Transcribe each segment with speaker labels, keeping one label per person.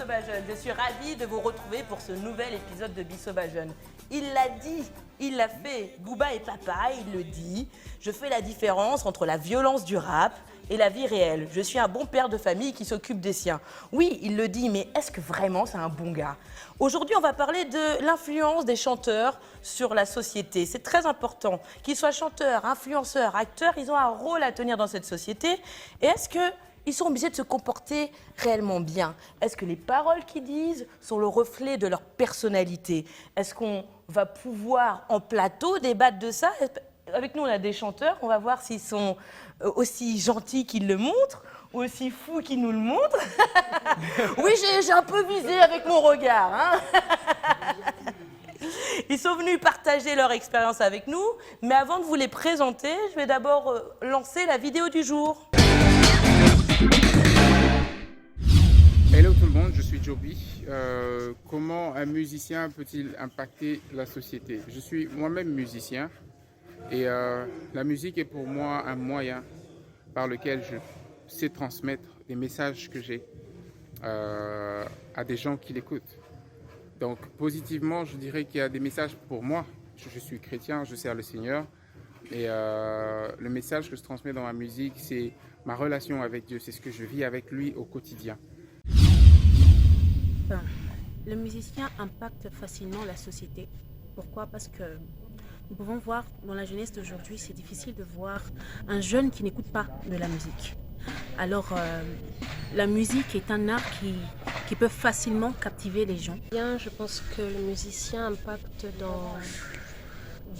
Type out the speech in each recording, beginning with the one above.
Speaker 1: Bissoba Jeune. Je suis ravie de vous retrouver pour ce nouvel épisode de Bissoba Jeune. Il l'a dit, il l'a fait. Booba est papa, il le dit. Je fais la différence entre la violence du rap et la vie réelle. Je suis un bon père de famille qui s'occupe des siens. Oui, il le dit, mais est-ce que vraiment c'est un bon gars? Aujourd'hui, on va parler de l'influence des chanteurs sur la société. C'est très important. Qu'ils soient chanteurs, influenceurs, acteurs, ils ont un rôle à tenir dans cette société. Et est-ce qu'ils sont obligés de se comporter réellement bien? Est-ce que les paroles qu'ils disent sont le reflet de leur personnalité? Est-ce qu'on va pouvoir, en plateau, débattre de ça? Avec nous, on a des chanteurs. On va voir s'ils sont aussi gentils qu'ils le montrent, ou aussi fous qu'ils nous le montrent. Oui, j'ai un peu visé avec mon regard. Hein. Ils sont venus partager leur expérience avec nous. Mais avant de vous les présenter, je vais d'abord lancer la vidéo du jour.
Speaker 2: Hello tout le monde, je suis Joby. Comment un musicien peut-il impacter la société? Je suis moi-même musicien et la musique est pour moi un moyen par lequel je sais transmettre des messages que j'ai à des gens qui l'écoutent. Donc positivement, je dirais qu'il y a des messages pour moi. Je suis chrétien, je sers le Seigneur et le message que je transmets dans ma musique, c'est ma relation avec Dieu, c'est ce que je vis avec lui au quotidien.
Speaker 3: Le musicien impacte facilement la société. Pourquoi? Parce que nous pouvons voir dans la jeunesse d'aujourd'hui, c'est difficile de voir un jeune qui n'écoute pas de la musique. Alors, la musique est un art qui peut facilement captiver les gens.
Speaker 4: Bien, je pense que le musicien impacte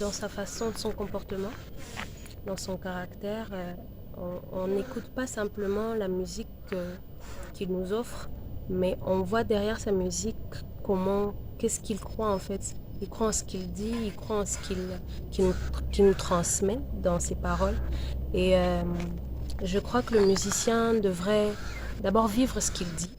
Speaker 4: dans sa façon de son comportement, dans son caractère. On n'écoute pas simplement la musique qu'il nous offre, mais on voit derrière sa musique qu'est-ce qu'il croit en fait. Il croit en ce qu'il dit, il croit en ce qu'il nous transmet dans ses paroles. Et je crois que le musicien devrait d'abord vivre ce qu'il dit.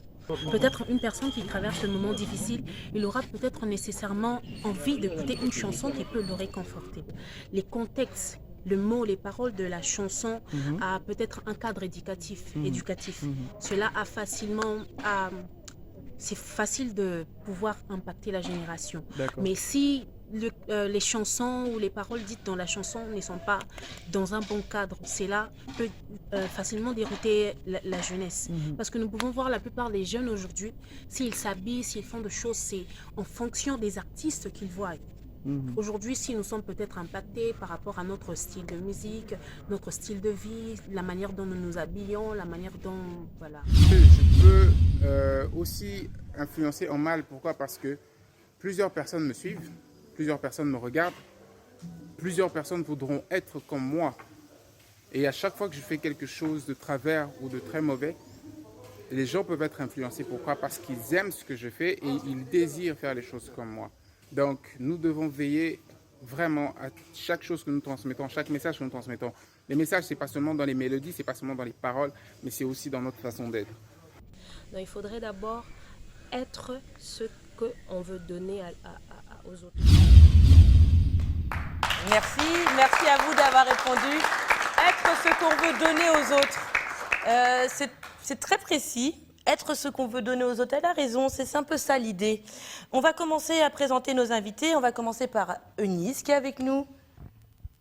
Speaker 3: Peut-être une personne qui traverse un moment difficile, il aura peut-être nécessairement envie d'écouter une chanson qui peut le réconforter. Les contextes, le mot, les paroles de la chanson a peut-être un cadre éducatif. Cela a c'est facile de pouvoir impacter la génération. Mais si les chansons ou les paroles dites dans la chanson ne sont pas dans un bon cadre, cela peut facilement dérouter la jeunesse. Parce que nous pouvons voir la plupart des jeunes aujourd'hui, s'ils s'habillent, s'ils font des choses, c'est en fonction des artistes qu'ils voient. Aujourd'hui, si nous sommes peut-être impactés par rapport à notre style de musique, notre style de vie, la manière dont nous nous habillons, la manière dont... Voilà.
Speaker 2: Je peux aussi influencer en mal. Pourquoi? Parce que plusieurs personnes me suivent, plusieurs personnes me regardent, plusieurs personnes voudront être comme moi. Et à chaque fois que je fais quelque chose de travers ou de très mauvais, les gens peuvent être influencés. Pourquoi? Parce qu'ils aiment ce que je fais et ils désirent faire les choses comme moi. Donc, nous devons veiller vraiment à chaque chose que nous transmettons, chaque message que nous transmettons. Les messages, ce n'est pas seulement dans les mélodies, ce n'est pas seulement dans les paroles, mais c'est aussi dans notre façon d'être.
Speaker 4: Donc, il faudrait d'abord être ce qu'on veut donner aux autres.
Speaker 1: Merci à vous d'avoir répondu. Être ce qu'on veut donner aux autres. C'est très précis. Être ce qu'on veut donner aux autres, elle a raison, c'est un peu ça l'idée. On va commencer à présenter nos invités. On va commencer par Eunice qui est avec nous.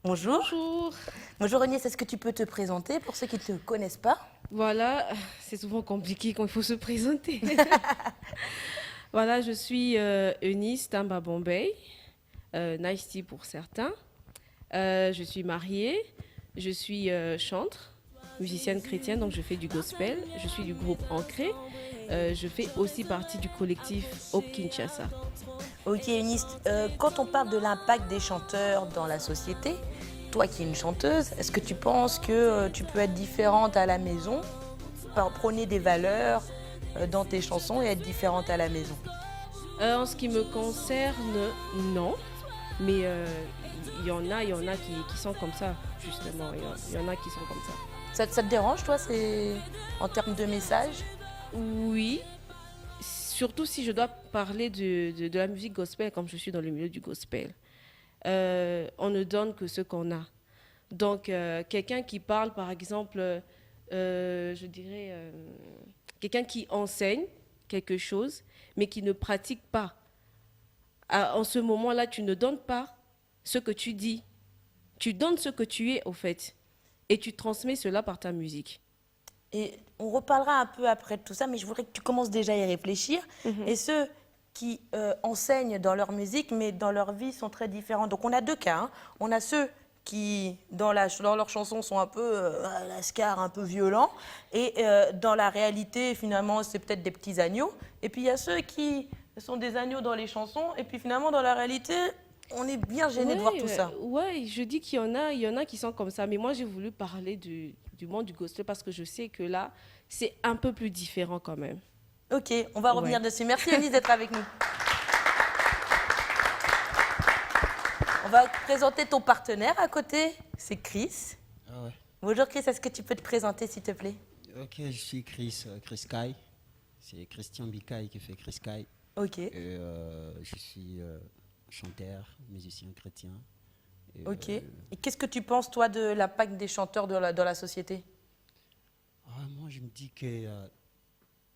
Speaker 1: Bonjour.
Speaker 5: Bonjour.
Speaker 1: Bonjour Eunice, est-ce que tu peux te présenter pour ceux qui ne te connaissent pas?
Speaker 5: Voilà, c'est souvent compliqué quand il faut se présenter. Voilà, je suis Eunice Tamba Bombay, Nice Tea pour certains. Je suis mariée, je suis chantre, musicienne chrétienne, donc je fais du gospel. Je suis du groupe Ancré. Je fais aussi partie du collectif Hope Kinshasa.
Speaker 1: Ok Eunice, quand on parle de l'impact des chanteurs dans la société, toi qui es une chanteuse, est-ce que tu penses que tu peux être différente à la maison, prôner des valeurs dans tes chansons et être différente à la maison?
Speaker 5: En ce qui me concerne, non. Mais il y en a qui sont comme ça, justement. Il y en a qui sont comme ça.
Speaker 1: Ça te dérange, toi, en termes de message?
Speaker 5: Oui, surtout si je dois parler de la musique gospel, comme je suis dans le milieu du gospel. On ne donne que ce qu'on a. Donc, quelqu'un qui parle, par exemple, je dirais, quelqu'un qui enseigne, quelque chose, mais qui ne pratiquent pas. En ce moment-là, tu ne donnes pas ce que tu dis. Tu donnes ce que tu es, au fait. Et tu transmets cela par ta musique.
Speaker 1: Et on reparlera un peu après de tout ça, mais je voudrais que tu commences déjà à y réfléchir. Et ceux qui enseignent dans leur musique, mais dans leur vie, sont très différents. Donc on a deux cas. Hein. On a ceux qui, dans leurs chansons, sont un peu lascar, un peu violents. Et dans la réalité, finalement, c'est peut-être des petits agneaux. Et puis il y a ceux qui sont des agneaux dans les chansons. Et puis finalement, dans la réalité, on est bien gêné de voir tout ça.
Speaker 5: Oui, je dis qu'il y en a qui sont comme ça. Mais moi, j'ai voulu parler du monde du gospel parce que je sais que là, c'est un peu plus différent quand même.
Speaker 1: Ok, on va revenir dessus. Merci Eunice d'être avec nous. On va présenter ton partenaire à côté, c'est Chris.
Speaker 6: Ah ouais.
Speaker 1: Bonjour Chris, est-ce que tu peux te présenter s'il te plaît?
Speaker 6: Ok, je suis Chris Kai. C'est Christian Bikaï qui fait Chris Kai.
Speaker 1: Ok.
Speaker 6: Et je suis chanteur, musicien chrétien. Et,
Speaker 1: ok. Et qu'est-ce que tu penses toi de l'impact des chanteurs dans la société?
Speaker 6: Moi je me dis que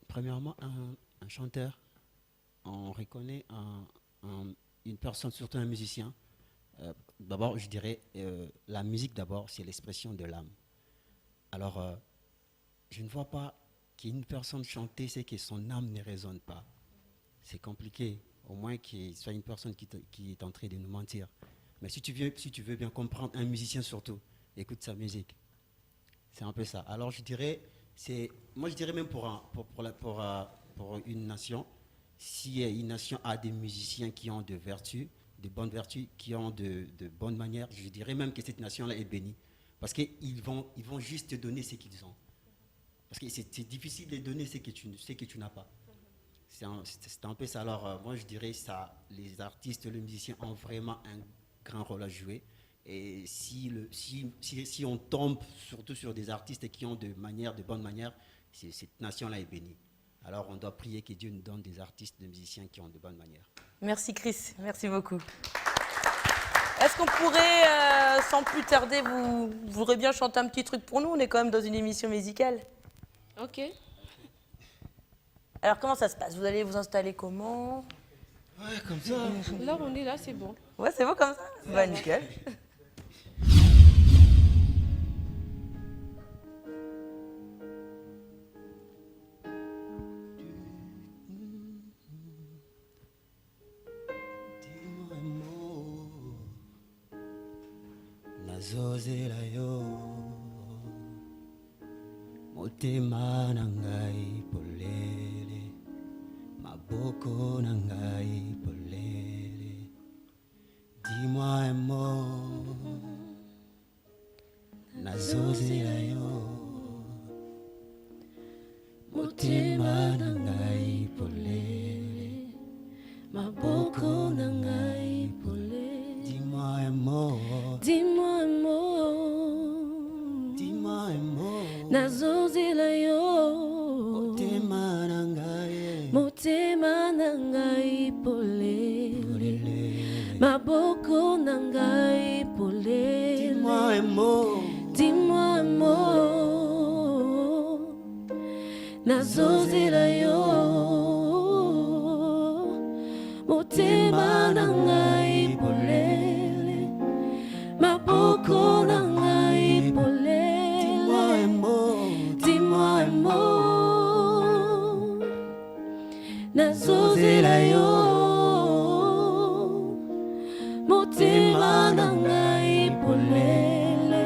Speaker 6: premièrement un chanteur, on reconnaît une personne, surtout un musicien. D'abord, je dirais, la musique, d'abord, c'est l'expression de l'âme. Alors, je ne vois pas qu'une personne chanter, c'est que son âme ne résonne pas. C'est compliqué, au moins qu'il soit une personne qui est en train de nous mentir. Mais si tu veux bien comprendre un musicien surtout, écoute sa musique. C'est un peu ça. Alors, je dirais même pour une nation, si une nation a des musiciens qui ont de bonnes vertus, qui ont de bonnes manières, je dirais même que cette nation-là est bénie. Parce qu'ils vont juste te donner ce qu'ils ont. Parce que c'est difficile de donner ce que tu n'as pas. C'est un peu ça. Alors, moi, je dirais ça, les artistes, les musiciens ont vraiment un grand rôle à jouer. Et si on tombe surtout sur des artistes qui ont de bonnes manières, cette nation-là est bénie. Alors, on doit prier que Dieu nous donne des artistes, des musiciens qui ont de bonnes manières.
Speaker 1: Merci Chris, merci beaucoup. Est-ce qu'on pourrait, sans plus tarder, vous voudrez bien chanter un petit truc pour nous? On est quand même dans une émission musicale.
Speaker 5: Ok.
Speaker 1: Alors comment ça se passe? Vous allez vous installer comment?
Speaker 6: Ouais, comme ça.
Speaker 5: Là, on est là, c'est bon.
Speaker 1: Ouais, c'est bon comme ça? Bah nickel.
Speaker 6: Nazozela yo motema na ngai polele maboko na ngai polele dis-moi un mot nazozela yo motema na ngai polele maboko na ngai polele dis-moi un mot.
Speaker 5: Dis-moi un mot.
Speaker 6: Dis-moi un mot.
Speaker 5: Nazozela yo.
Speaker 6: Motema na ngai.
Speaker 5: Motema na ngai polele. Maboko na ngai polele.
Speaker 6: Dis-moi un mot.
Speaker 5: Dis-moi un mot. Nazozela yo. Motema na ngai polele. Maboko na ngai polele.
Speaker 6: Dis-moi un mot.
Speaker 5: Dis-moi un mot. Nazozela yo. Motema na ngai polele.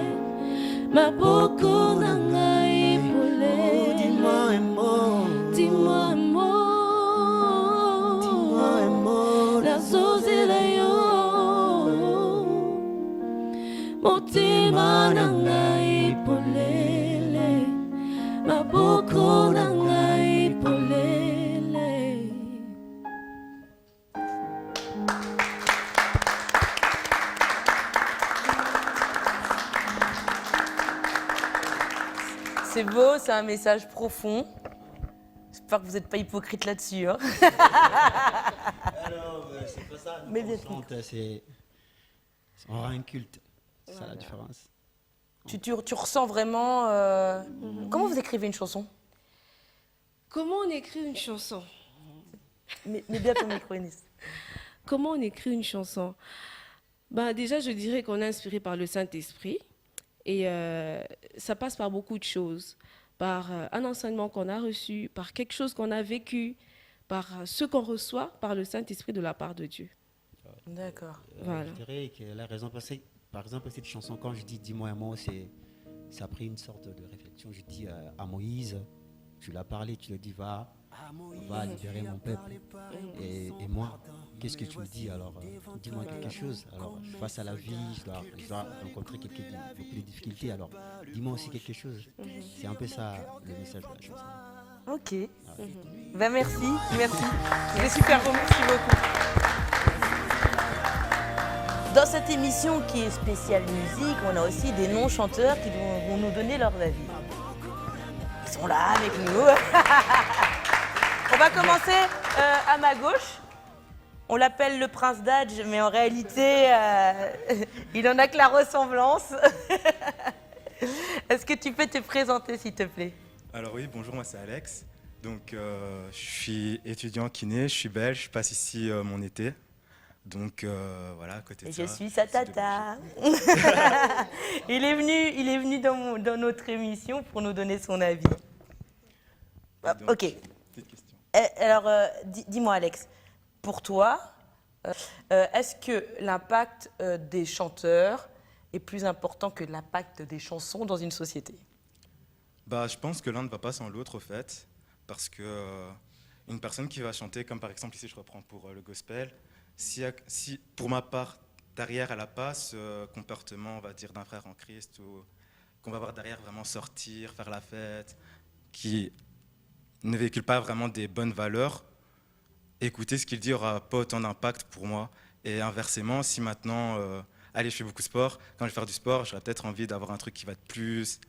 Speaker 5: Maboko na ngai polele.
Speaker 6: Dis-moi un mot.
Speaker 5: Dis-moi un mot.
Speaker 6: Dis-moi un mot.
Speaker 5: Nazozela yo. Motema na ngai polele. Maboko na ngai polele.
Speaker 1: C'est beau, c'est un message profond. J'espère que vous n'êtes pas hypocrite là-dessus. Hein.
Speaker 6: Alors, c'est pas ça.
Speaker 1: Mais bien
Speaker 6: on rend un culte. C'est ça la différence.
Speaker 1: Tu ressens vraiment... Comment vous écrivez une chanson?
Speaker 5: Comment on écrit une chanson?
Speaker 1: Mais bien ton micro, Eunice.
Speaker 5: Comment on écrit une chanson? Déjà, je dirais qu'on est inspiré par le Saint-Esprit. Et ça passe par beaucoup de choses. Par un enseignement qu'on a reçu, par quelque chose qu'on a vécu, par ce qu'on reçoit par le Saint-Esprit de la part de Dieu.
Speaker 1: D'accord.
Speaker 5: Voilà.
Speaker 6: Je dirais qu'elle a raison. Parce que, par exemple, cette chanson, quand je dis dis-moi un mot, ça a pris une sorte de réflexion. Je dis à Moïse, tu l'as parlé, tu lui dis va libérer mon peuple. Et moi, qu'est-ce que tu me dis alors? Dis-moi quelque chose. Alors, face à la vie, je dois rencontrer beaucoup de difficultés. Alors, dis-moi aussi quelque chose. C'est un peu ça le message de la chanson.
Speaker 1: Ok. Merci. C'est super beau, merci beaucoup. Dans cette émission qui est spéciale musique, on a aussi des non-chanteurs qui vont nous donner leurs avis. Ils sont là avec nous. On va commencer à ma gauche. On l'appelle le prince d'Adj, mais en réalité, il en a que la ressemblance. Est-ce que tu peux te présenter, s'il te plaît?
Speaker 7: Alors oui, bonjour, moi c'est Alex. Donc je suis étudiant kiné, je suis belge, je passe ici mon été. Donc voilà, à côté de ça.
Speaker 1: Je suis sa tata. Il est venu dans notre émission pour nous donner son avis.
Speaker 7: Donc,
Speaker 1: ok.
Speaker 7: petite question.
Speaker 1: Alors, dis-moi Alex, pour toi, est-ce que l'impact des chanteurs est plus important que l'impact des chansons dans une société?
Speaker 7: Je pense que l'un ne va pas sans l'autre, au fait, parce que une personne qui va chanter, comme par exemple ici je reprends pour le gospel, si pour ma part, derrière elle n'a pas ce comportement, on va dire, d'un frère en Christ, ou qu'on va voir derrière vraiment sortir, faire la fête, qui ne véhicule pas vraiment des bonnes valeurs, écouter ce qu'il dit n'aura pas autant d'impact pour moi. Et inversement, si maintenant, allez, je fais beaucoup de sport, quand je vais faire du sport, j'aurais peut-être envie d'avoir un truc qui va être plus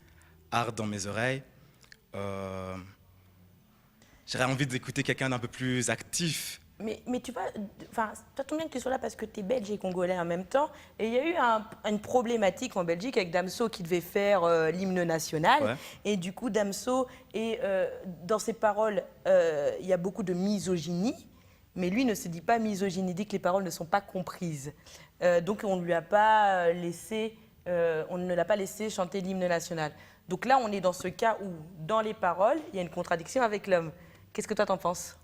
Speaker 7: hard dans mes oreilles. J'aurais envie d'écouter quelqu'un d'un peu plus actif.
Speaker 1: Mais tu vois, ça tombe bien que tu sois là parce que tu es belge et congolais en même temps. Et il y a eu une problématique en Belgique avec Damso qui devait faire l'hymne national. Ouais. Et du coup, Damso, dans ses paroles, il y a beaucoup de misogynie. Mais lui ne se dit pas misogynie, il dit que les paroles ne sont pas comprises. Donc on ne l'a pas laissé chanter l'hymne national. Donc là, on est dans ce cas où, dans les paroles, il y a une contradiction avec l'homme. Qu'est-ce que toi t'en penses?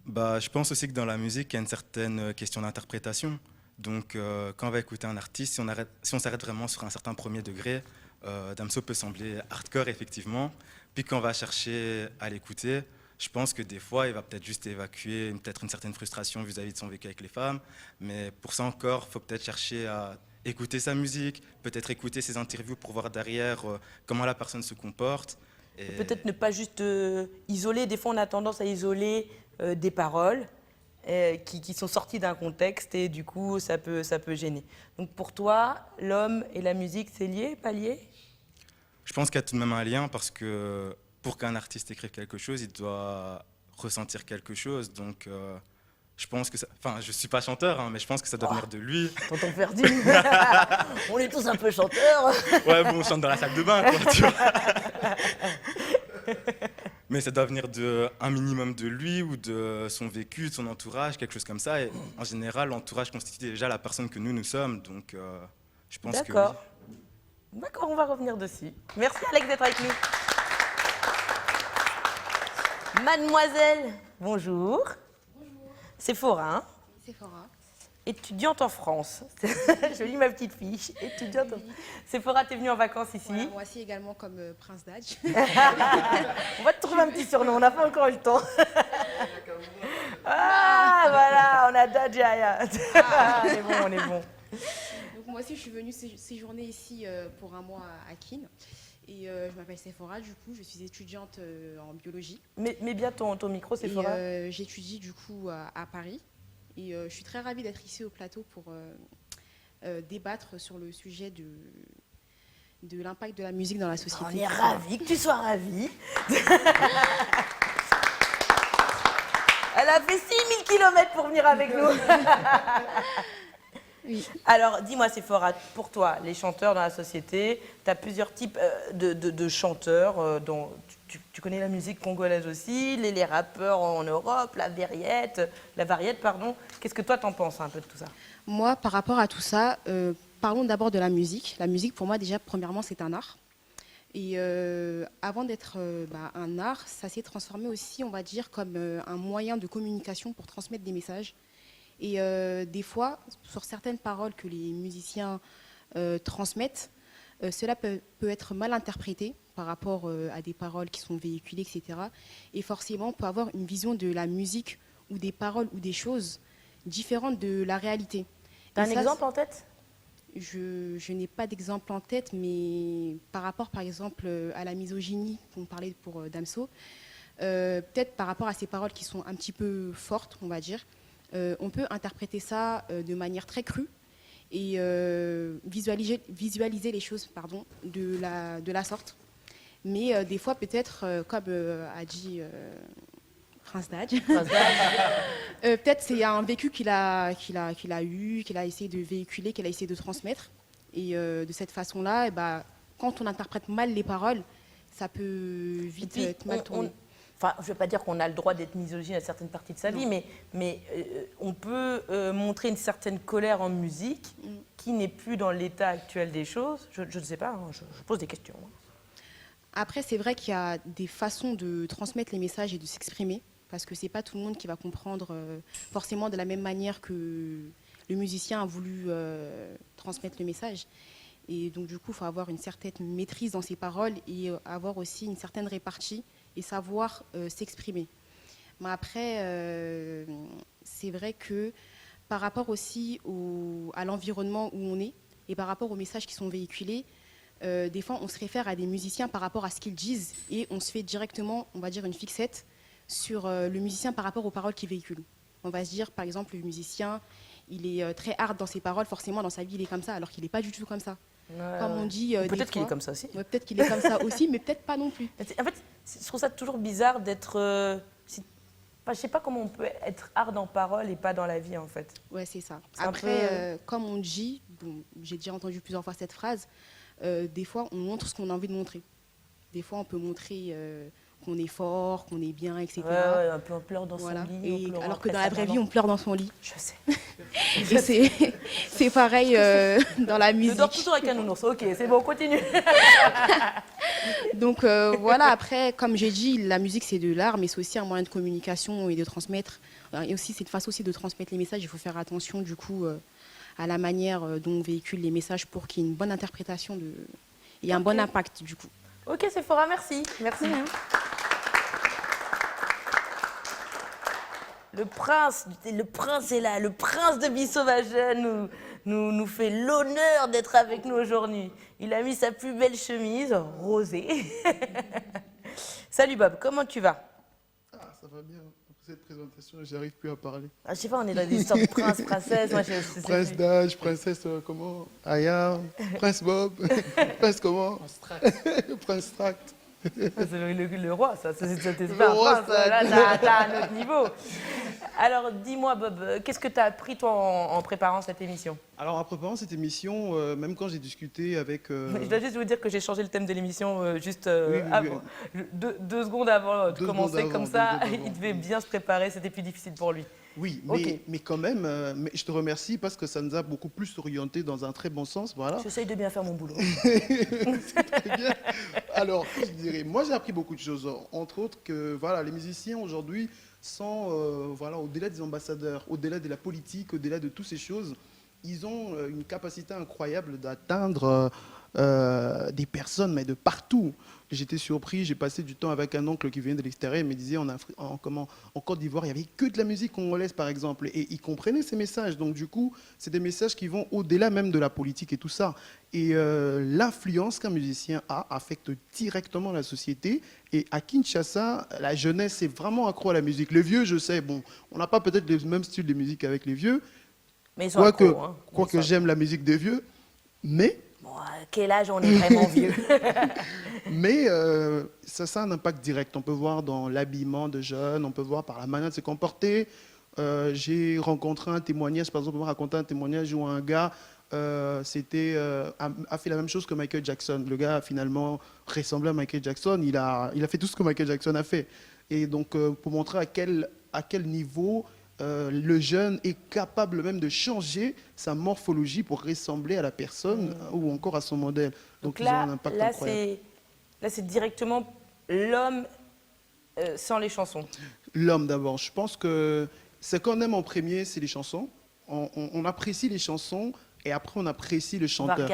Speaker 7: Je pense aussi que dans la musique, il y a une certaine question d'interprétation. Donc, quand on va écouter un artiste, si on s'arrête vraiment sur un certain premier degré, Damso peut sembler hardcore, effectivement. Puis quand on va chercher à l'écouter, je pense que des fois, il va peut-être juste évacuer peut-être une certaine frustration vis-à-vis de son vécu avec les femmes. Mais pour ça encore, il faut peut-être chercher à écouter sa musique, peut-être écouter ses interviews pour voir derrière comment la personne se comporte. Et
Speaker 1: peut-être ne pas juste isoler. Des fois, on a tendance à isoler des paroles qui sont sorties d'un contexte et du coup, ça peut gêner. Donc pour toi, l'homme et la musique, c'est lié, pas lié?
Speaker 7: Je pense qu'il y a tout de même un lien parce que pour qu'un artiste écrive quelque chose, il doit ressentir quelque chose. Donc je pense que je suis pas chanteur, hein, mais je pense que ça doit venir de lui.
Speaker 1: Tonton perdu. On est tous un peu chanteurs.
Speaker 7: Ouais, bon, on chante dans la salle de bain, quoi, tu vois. Mais ça doit venir un minimum de lui ou de son vécu, de son entourage, quelque chose comme ça. Et en général, l'entourage constitue déjà la personne que nous sommes. Donc, je pense que oui.
Speaker 1: D'accord, on va revenir dessus. Merci Alex d'être avec nous. Mademoiselle, bonjour.
Speaker 8: Bonjour.
Speaker 1: Sephora, hein?
Speaker 8: Sephora.
Speaker 1: Étudiante en France. Je lis ma petite fiche. Étudiante en... Sephora, t'es venue en vacances ici?
Speaker 8: Voilà, moi aussi également comme Prince d'Adj.
Speaker 1: On va te trouver un petit surnom, on n'a pas encore eu le temps. Ah, voilà, on a Dadjaya. On est bon.
Speaker 8: Donc moi aussi, je suis venue séjourner ici pour un mois à Keene. Et je m'appelle Sephora, du coup, je suis étudiante en biologie.
Speaker 1: Mais bien ton micro, Sephora.
Speaker 8: J'étudie du coup à Paris. Et je suis très ravie d'être ici au plateau pour débattre sur le sujet de l'impact de la musique dans la société.
Speaker 1: On est ravis que tu sois ravie. Elle a fait 6000 km pour venir avec nous.
Speaker 8: Oui.
Speaker 1: Alors, dis-moi, Sephora, pour toi, les chanteurs dans la société, tu as plusieurs types de chanteurs. Dont tu connais la musique congolaise aussi, les rappeurs en Europe, la variette, pardon. Qu'est-ce que toi, t'en penses un peu de tout ça?
Speaker 8: Moi, par rapport à tout ça, parlons d'abord de la musique. La musique, pour moi, déjà, premièrement, c'est un art. Et avant d'être un art, ça s'est transformé aussi, on va dire, comme un moyen de communication pour transmettre des messages. Et des fois, sur certaines paroles que les musiciens transmettent, cela peut être mal interprété par rapport à des paroles qui sont véhiculées, etc. Et forcément, on peut avoir une vision de la musique ou des paroles ou des choses différentes de la réalité.
Speaker 1: T'as un exemple en tête?
Speaker 8: Je n'ai pas d'exemple en tête, mais par rapport, par exemple, à la misogynie, dont on parlait pour Damso, peut-être par rapport à ces paroles qui sont un petit peu fortes, on va dire, on peut interpréter ça de manière très crue et visualiser les choses de la sorte. Mais des fois, peut-être, comme a dit Prince Dadj, peut-être c'est un vécu qu'il a eu, qu'il a essayé de véhiculer, qu'il a essayé de transmettre. Et de cette façon-là, quand on interprète mal les paroles, ça peut vite être mal tourné.
Speaker 1: Enfin, je ne veux pas dire qu'on a le droit d'être misogyne à certaines parties de sa vie, mais on peut montrer une certaine colère en musique qui n'est plus dans l'état actuel des choses. Je ne sais pas, hein, je pose des questions.
Speaker 8: Après, c'est vrai qu'il y a des façons de transmettre les messages et de s'exprimer, parce que ce n'est pas tout le monde qui va comprendre forcément de la même manière que le musicien a voulu transmettre le message. Et donc, du coup, il faut avoir une certaine maîtrise dans ses paroles et avoir aussi une certaine répartie et savoir s'exprimer. Mais après, c'est vrai que par rapport aussi à l'environnement où on est et par rapport aux messages qui sont véhiculés, des fois, on se réfère à des musiciens par rapport à ce qu'ils disent et on se fait directement, on va dire, une fixette sur le musicien par rapport aux paroles qu'il véhicule. On va se dire, par exemple, le musicien, il est très hard dans ses paroles, forcément, dans sa vie, il est comme ça, alors qu'il n'est pas du tout comme ça. Comme on dit,
Speaker 1: peut-être qu'il est comme ça aussi.
Speaker 8: Ouais, peut-être qu'il est comme ça aussi, mais peut-être pas non plus.
Speaker 1: En fait, je trouve ça toujours bizarre d'être... je ne sais pas comment on peut être hard en parole et pas dans la vie, en fait.
Speaker 8: Ouais, c'est ça. Après, comme on dit, bon, j'ai déjà entendu plusieurs fois cette phrase, des fois, on montre ce qu'on a envie de montrer. Des fois, on peut montrer qu'on est fort, qu'on est bien, etc.
Speaker 1: Ouais, un peu on pleure dans son lit.
Speaker 8: Alors que dans la vraie vie, on pleure dans son lit.
Speaker 1: Je sais.
Speaker 8: Et c'est pareil dans la musique.
Speaker 1: Je dors toujours avec un nounours. Ok, c'est bon, continue.
Speaker 8: Donc voilà, après, comme j'ai dit, la musique, c'est de l'art, mais c'est aussi un moyen de communication et de transmettre. Et aussi, c'est une façon aussi de transmettre les messages. Il faut faire attention, du coup, à la manière dont on véhicule les messages pour qu'il y ait une bonne interprétation et un bon impact, du coup.
Speaker 1: Ok, Sephora, merci. Merci. Le prince est là, le prince de Bissauvage nous fait l'honneur d'être avec nous aujourd'hui. Il a mis sa plus belle chemise, rosée. Salut Bob, comment tu vas?
Speaker 9: Ah, ça va bien. Après cette présentation, j'arrive plus à parler.
Speaker 1: Ah, je sais pas, on est dans des histoires de prince, princesse. Moi,
Speaker 9: Prince Dadj, princesse comment? Aya, Prince Bob, Prince comment? Prince Tract.
Speaker 1: C'est le roi, ça. C'est pas un prince. Là, t'as un autre niveau. Alors, dis-moi, Bob, qu'est-ce que tu as appris, toi, en préparant cette émission?
Speaker 9: Alors, en préparant cette émission, même quand j'ai discuté avec...
Speaker 1: Je dois juste vous dire que j'ai changé le thème de l'émission juste avant. Deux secondes avant de commencer. Comme ça, il devait bien se préparer. C'était plus difficile pour lui.
Speaker 9: Oui, mais quand même, je te remercie parce que ça nous a beaucoup plus orientés dans un très bon sens. Voilà.
Speaker 1: J'essaye de bien faire mon boulot.
Speaker 9: C'est très bien. Alors, je dirais, moi j'ai appris beaucoup de choses. Entre autres que voilà, les musiciens aujourd'hui sont au-delà des ambassadeurs, au-delà de la politique, au-delà de toutes ces choses. Ils ont une capacité incroyable d'atteindre des personnes, mais de partout. J'étais surpris, j'ai passé du temps avec un oncle qui vient de l'extérieur, il me disait en Côte d'Ivoire, il n'y avait que de la musique congolaise, par exemple, et il comprenait ces messages. Donc du coup, c'est des messages qui vont au-delà même de la politique et tout ça. Et l'influence qu'un musicien a affecte directement la société. Et à Kinshasa, la jeunesse est vraiment accro à la musique. Les vieux, je sais, bon, on n'a pas peut-être le même style de musique avec les vieux,
Speaker 1: mais ils sont accros,
Speaker 9: quoique j'aime la musique des vieux, mais...
Speaker 1: Bon, à quel âge on est vraiment vieux?
Speaker 9: Mais ça a un impact direct. On peut voir dans l'habillement de jeunes, on peut voir par la manière de se comporter. J'ai rencontré un témoignage, par exemple, on m'a raconté un témoignage où un gars a fait la même chose que Michael Jackson. Le gars a finalement ressemblé à Michael Jackson. Il a fait tout ce que Michael Jackson a fait. Et donc, pour montrer à quel niveau le jeune est capable même de changer sa morphologie pour ressembler à la personne ou encore à son modèle. Donc ils ont un impact incroyable.
Speaker 1: Là, c'est directement l'homme sans les chansons.
Speaker 9: L'homme d'abord. Je pense que ce qu'on aime en premier, c'est les chansons. On apprécie les chansons et après on apprécie le chanteur.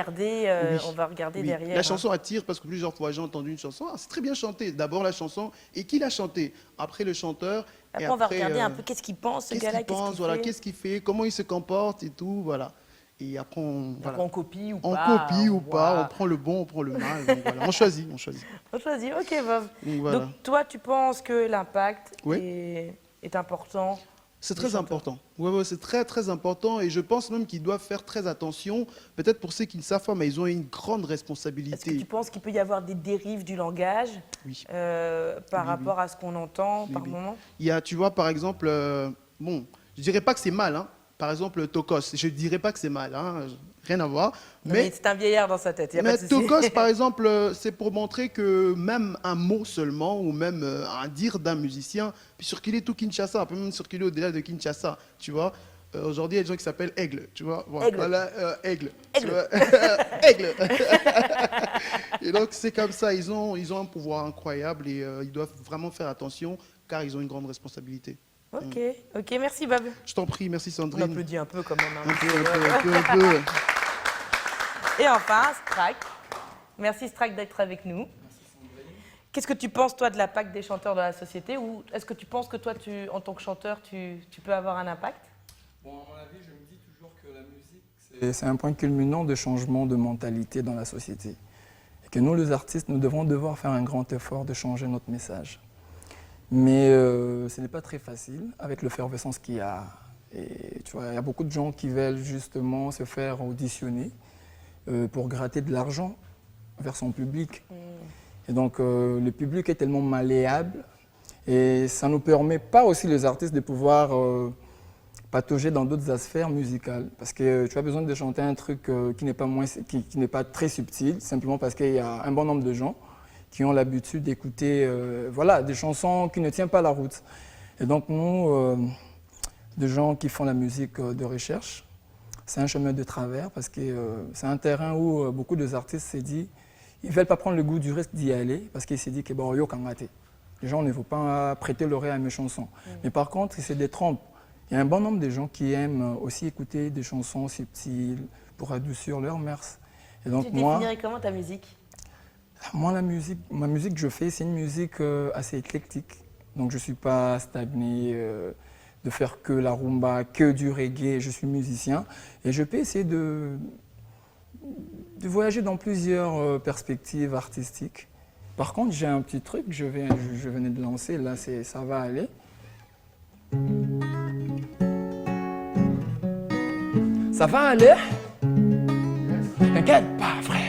Speaker 1: On va regarder derrière.
Speaker 9: La chanson attire parce que plusieurs fois j'ai entendu une chanson. Ah, c'est très bien chanté. D'abord la chanson et qui l'a chanté. Après le chanteur.
Speaker 1: Après, on va regarder un peu qu'est-ce qu'il pense, ce gars-là,
Speaker 9: qu'est-ce qu'il fait, comment il se comporte et tout, voilà. Et après,
Speaker 1: on copie ou pas.
Speaker 9: On copie ou pas, on prend le bon, on prend le mal. Donc, voilà. On choisit.
Speaker 1: On choisit, ok, Bob.
Speaker 9: Voilà.
Speaker 1: Donc, toi, tu penses que l'impact est important?
Speaker 9: C'est très important. Ouais, c'est très, très important. Et je pense même qu'ils doivent faire très attention. Peut-être pour ceux qui ne savent pas, mais ils ont une grande responsabilité.
Speaker 1: Est-ce que tu penses qu'il peut y avoir des dérives du langage par rapport à ce qu'on entend par moment?
Speaker 9: Il y a, tu vois, par exemple, bon, je ne dirais pas que c'est mal, hein. Par exemple, Tokos, je ne dirais pas que c'est mal, hein. Rien à voir.
Speaker 1: Mais c'est un vieillard dans sa tête.
Speaker 9: Mais Tokos, par exemple, c'est pour montrer que même un mot seulement, ou même un dire d'un musicien, peut circuler tout Kinshasa, peut même circuler au-delà de Kinshasa, tu vois. Aujourd'hui, il y a des gens qui s'appellent Aigle, tu vois. Voilà, Aigle.
Speaker 1: Aigle.
Speaker 9: Aigle. Et donc, c'est comme ça, ils ont un pouvoir incroyable et ils doivent vraiment faire attention car ils ont une grande responsabilité.
Speaker 1: Ok, merci Bob.
Speaker 9: Je t'en prie, merci Sandrine.
Speaker 1: On applaudit un peu quand même.
Speaker 9: Un peu.
Speaker 1: Et enfin, Strack. Merci Strack d'être avec nous. Qu'est-ce que tu penses, toi, de l'impact des chanteurs dans la société? Ou est-ce que tu penses que toi, en tant que chanteur, tu peux avoir un impact?
Speaker 10: Bon, à mon avis, je me dis toujours que la musique, c'est un point culminant de changement de mentalité dans la société. Et que nous, les artistes, nous devons devoir faire un grand effort de changer notre message. Mais ce n'est pas très facile avec l'effervescence qu'il y a. Et tu vois, il y a beaucoup de gens qui veulent justement se faire auditionner pour gratter de l'argent vers son public. Et donc, le public est tellement malléable et ça ne nous permet pas aussi, les artistes, de pouvoir patauger dans d'autres sphères musicales. Parce que tu as besoin de chanter un truc qui n'est pas très subtil, simplement parce qu'il y a un bon nombre de gens qui ont l'habitude d'écouter des chansons qui ne tiennent pas la route. Et donc nous, des gens qui font la musique de recherche, c'est un chemin de travers parce que c'est un terrain où beaucoup d'artistes se disent ils ne veulent pas prendre le goût du risque d'y aller parce qu'ils se disent que bon, yo, quand raté. Les gens ne vont pas prêter l'oreille à mes chansons. Mais par contre, ils se détrompent. Il y a un bon nombre de gens qui aiment aussi écouter des chansons subtiles pour adoucir leur mœurs. Et donc,
Speaker 1: tu définirais comment ta musique?
Speaker 10: Moi, ma musique que je fais, c'est une musique assez éclectique. Donc, je ne suis pas stagné de faire que la rumba, que du reggae. Je suis musicien et je peux essayer de voyager dans plusieurs perspectives artistiques. Par contre, j'ai un petit truc que je venais de lancer. Là, ça va aller. Ça va aller? T'inquiète pas, frère.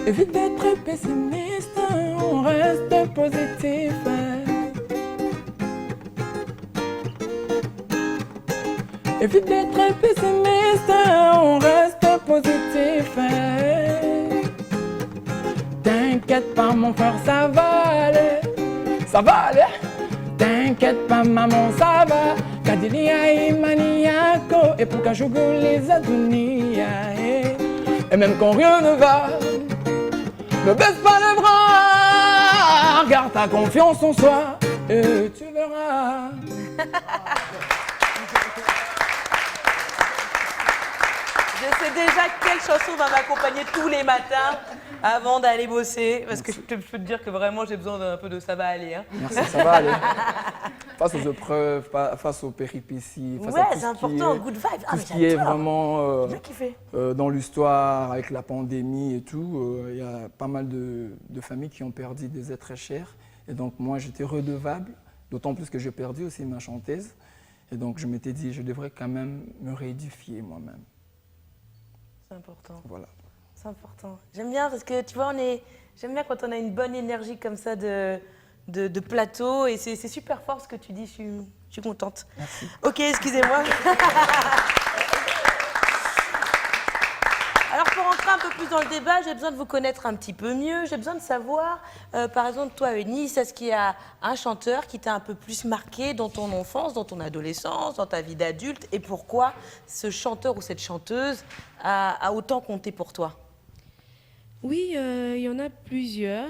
Speaker 10: Évite d'être pessimiste, on reste positif. Évite d'être pessimiste, on reste positif. T'inquiète pas mon frère, ça va aller. Ça va aller. T'inquiète pas maman, ça va. Kadilia imaniako et pour kajougou les adunia. Et même quand rien ne va, ne baisse pas les bras, garde ta confiance en soi et tu verras.
Speaker 1: Je sais déjà quelle chanson va m'accompagner tous les matins avant d'aller bosser, parce que je peux te dire que vraiment j'ai besoin d'un peu de ça va aller. Hein.
Speaker 10: Merci, ça va aller. Face aux épreuves, face aux péripéties, face à tout
Speaker 1: c'est important, good vibe.
Speaker 10: Tout ce qui est vraiment dans l'histoire, avec la pandémie et tout, il y a pas mal de familles qui ont perdu des êtres très chers. Et donc moi j'étais redevable, d'autant plus que j'ai perdu aussi ma chanteuse. Et donc je m'étais dit, je devrais quand même me réédifier moi-même.
Speaker 1: C'est important.
Speaker 10: Voilà.
Speaker 1: C'est important. J'aime bien parce que, tu vois, j'aime bien quand on a une bonne énergie comme ça de plateau. Et c'est super fort ce que tu dis. Je suis contente.
Speaker 10: Merci.
Speaker 1: Ok, excusez-moi. Alors, pour entrer un peu plus dans le débat, j'ai besoin de vous connaître un petit peu mieux. J'ai besoin de savoir, par exemple, toi, Eunice, est-ce qu'il y a un chanteur qui t'a un peu plus marqué dans ton enfance, dans ton adolescence, dans ta vie d'adulte, et pourquoi ce chanteur ou cette chanteuse a autant compté pour toi?
Speaker 5: Oui, il y en a plusieurs.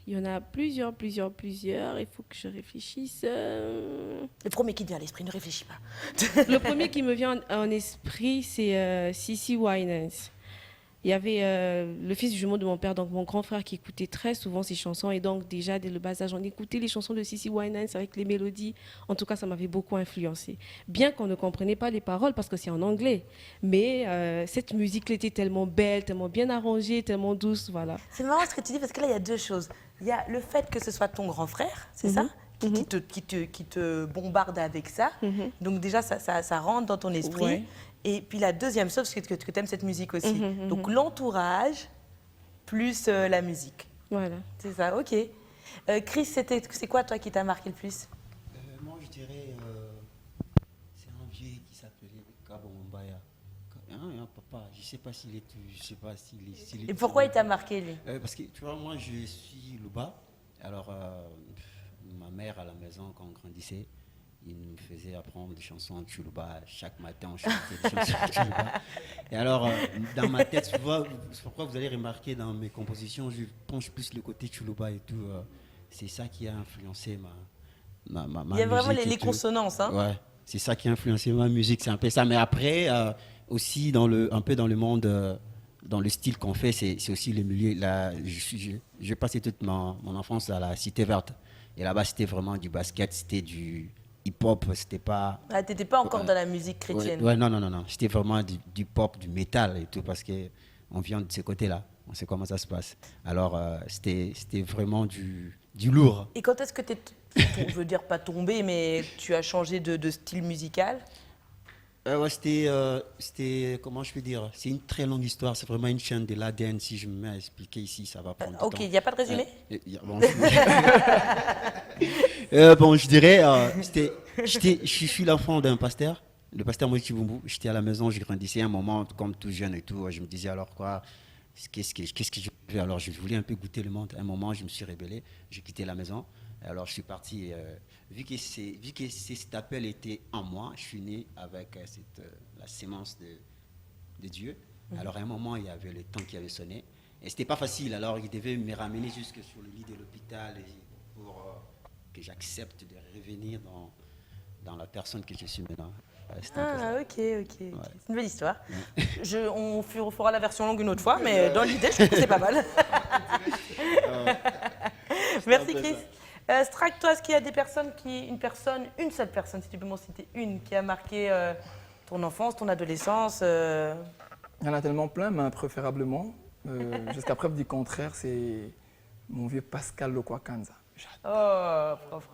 Speaker 5: Il y en a plusieurs. Il faut que je réfléchisse.
Speaker 1: Le premier qui te vient à l'esprit, ne réfléchis pas.
Speaker 5: Le premier qui me vient en esprit, c'est CeCe Winans. Il y avait le fils jumeau de mon père, donc mon grand frère, qui écoutait très souvent ses chansons. Et donc, déjà, dès le bas âge, on écoutait les chansons de CeCe Winans avec les mélodies. En tout cas, ça m'avait beaucoup influencé. Bien qu'on ne comprenait pas les paroles parce que c'est en anglais. Mais cette musique était tellement belle, tellement bien arrangée, tellement douce. Voilà.
Speaker 1: C'est marrant ce que tu dis parce que là, il y a deux choses. Il y a le fait que ce soit ton grand frère, c'est ça, qui te bombarde avec ça. Donc déjà, ça rentre dans ton esprit.
Speaker 5: Ouais.
Speaker 1: Et puis la deuxième chose, c'est que tu aimes cette musique aussi. Donc l'entourage plus la musique.
Speaker 5: Voilà.
Speaker 1: C'est ça, ok. Chris, c'est quoi toi qui t'a marqué le plus?
Speaker 6: Moi, je dirais, c'est un vieux qui s'appelait Kabo Mbaya. Un papa, je ne sais pas s'il est... Je sais pas s'il est
Speaker 1: Et pourquoi il t'a marqué, lui?
Speaker 6: Parce que, tu vois, moi, je suis Luba. Alors, ma mère, à la maison, quand on grandissait, il nous faisait apprendre des chansons en Tchoulouba. Chaque matin, on chantait des chansons en Tchoulouba. Et alors, dans ma tête, souvent, c'est pourquoi vous allez remarquer dans mes compositions, je penche plus le côté Tchoulouba et tout. C'est ça qui a influencé ma
Speaker 1: Il y a vraiment
Speaker 6: musique
Speaker 1: les consonances. Hein?
Speaker 6: Ouais, c'est ça qui a influencé ma musique, c'est un peu ça. Mais après, aussi, un peu dans le monde, dans le style qu'on fait, c'est aussi le milieu. J'ai passé toute mon enfance à la Cité Verte. Et là-bas, c'était vraiment du basket, c'était du hip-hop, c'était pas...
Speaker 1: Ah, t'étais pas encore dans la musique chrétienne.
Speaker 6: Ouais, non. C'était vraiment du pop, du métal et tout, parce qu'on vient de ce côté-là. On sait comment ça se passe. Alors, c'était vraiment du lourd.
Speaker 1: Et quand est-ce que je veux dire pas tombé, mais tu as changé de style musical?
Speaker 6: Ouais, c'était, comment je peux dire, c'est une très longue histoire, c'est vraiment une chaîne de l'ADN. Si je me mets à expliquer ici, ça va prendre du temps.
Speaker 1: Ok, il n'y a pas de résumé?
Speaker 6: Bon, je dirais, je suis l'enfant d'un pasteur, le pasteur Moïse Kibumbu. J'étais à la maison, je grandissais un moment, comme tout jeune et tout. Je me disais alors quoi, qu'est-ce que je veux? Alors je voulais un peu goûter le monde. À un moment, je me suis rebellé, j'ai quitté la maison. Alors je suis parti, vu que cet appel était en moi, je suis né avec la sémence de Dieu. Alors à un moment, il y avait le temps qui avait sonné. Et c'était pas facile, alors il devait me ramener jusque sur le lit de l'hôpital pour que j'accepte de revenir dans la personne que je suis maintenant.
Speaker 1: Ok. C'est une belle histoire. On fera la version longue une autre fois, mais dans l'idée, je trouve que c'est pas mal. Merci Chris. Strack, toi, est-ce qu'il y a des personnes une seule personne, si tu peux m'en citer une, qui a marqué ton enfance, ton adolescence
Speaker 10: Il y en a tellement plein, mais préférablement, jusqu'à preuve du contraire, c'est mon vieux Pascal Lokwakanza.
Speaker 1: Oh, propre.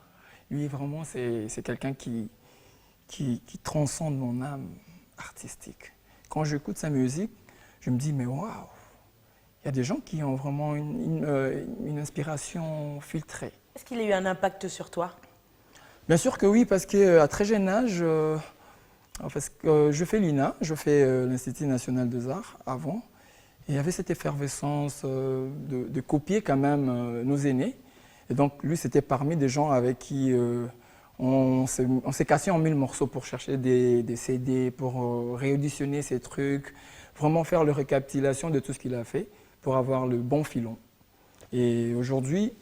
Speaker 10: Lui, vraiment, c'est quelqu'un qui transcende mon âme artistique. Quand j'écoute sa musique, je me dis, mais waouh, il y a des gens qui ont vraiment une inspiration filtrée.
Speaker 1: Est-ce qu'il a eu un impact sur toi?
Speaker 10: Bien sûr que oui, parce qu'à très jeune âge, je fais l'INA, je fais l'Institut national des arts avant, et il y avait cette effervescence de copier quand même nos aînés. Et donc lui, c'était parmi des gens avec qui on s'est cassé en 1000 morceaux pour chercher des CD, pour réauditionner ces trucs, vraiment faire le récapitulation de tout ce qu'il a fait pour avoir le bon filon. Et aujourd'hui,